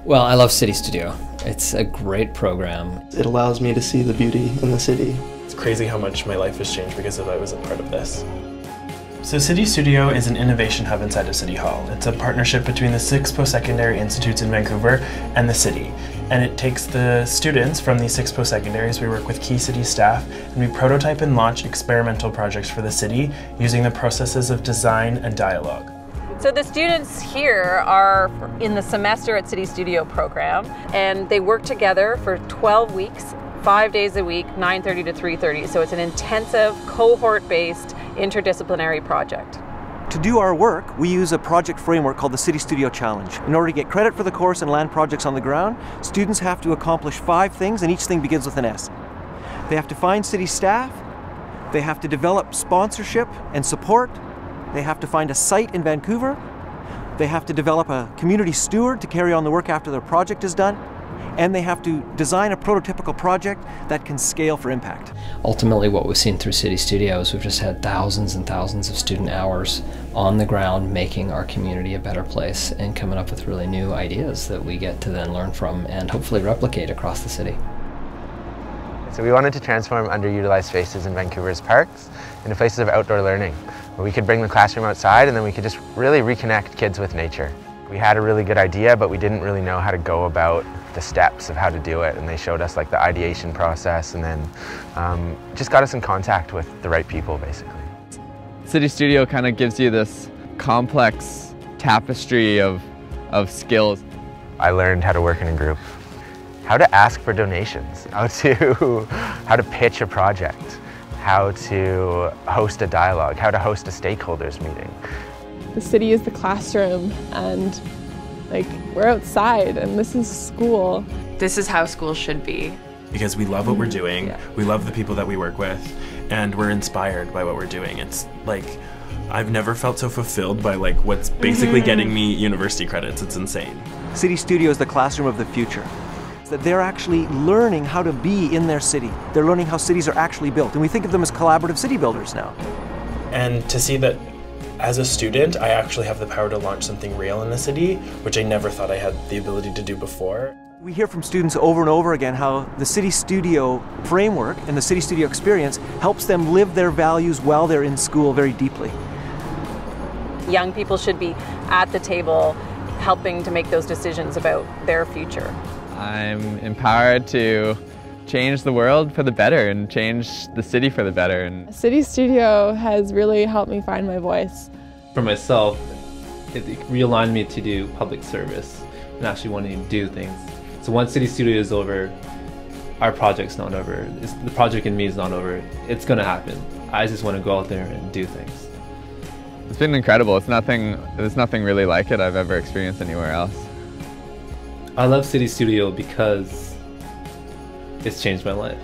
Well, I love CityStudio. It's a great program. It allows me to see the beauty in the city. It's crazy how much my life has changed because I was a part of this. So CityStudio is an innovation hub inside of City Hall. It's a partnership between the 6 post-secondary institutes in Vancouver and the city. And it takes the students from these 6 post-secondaries, we work with key city staff, and we prototype and launch experimental projects for the city using the processes of design and dialogue. So the students here are in the semester at CityStudio program, and they work together for 12 weeks, 5 days a week, 9:30 to 3:30. So it's an intensive, cohort-based, interdisciplinary project. To do our work, we use a project framework called the CityStudio Challenge. In order to get credit for the course and land projects on the ground, students have to accomplish 5 things, and each thing begins with an S. They have to find city staff, they have to develop sponsorship and support, they have to find a site in Vancouver, they have to develop a community steward to carry on the work after their project is done, and they have to design a prototypical project that can scale for impact. Ultimately, what we've seen through CityStudio is we've just had thousands and thousands of student hours on the ground making our community a better place and coming up with really new ideas that we get to then learn from and hopefully replicate across the city. So we wanted to transform underutilized spaces in Vancouver's parks into places of outdoor learning, where we could bring the classroom outside and then we could just really reconnect kids with nature. We had a really good idea, but we didn't really know how to go about the steps of how to do it, and they showed us like the ideation process and then just got us in contact with the right people, basically. CityStudio kind of gives you this complex tapestry of skills. I learned how to work in a group, how to ask for donations, how to pitch a project, how to host a dialogue, how to host a stakeholders meeting. The city is the classroom, and we're outside, and this is school. This is how school should be. Because we love what we're doing, we love the people that we work with, and we're inspired by what we're doing. It's like, I've never felt so fulfilled by what's basically getting me university credits. It's insane. CityStudio is the classroom of the future. That they're actually learning how to be in their city. They're learning how cities are actually built, and we think of them as collaborative city builders now. And to see that as a student, I actually have the power to launch something real in the city, which I never thought I had the ability to do before. We hear from students over and over again how the CityStudio framework and the CityStudio experience helps them live their values while they're in school very deeply. Young people should be at the table helping to make those decisions about their future. I'm empowered to change the world for the better and change the city for the better. And CityStudio has really helped me find my voice. For myself, it realigned me to do public service and actually wanting to do things. So once CityStudio is over, our project's not over. The project in me is not over. It's gonna happen. I just want to go out there and do things. It's been incredible. There's nothing really like it I've ever experienced anywhere else. I love CityStudio because it's changed my life.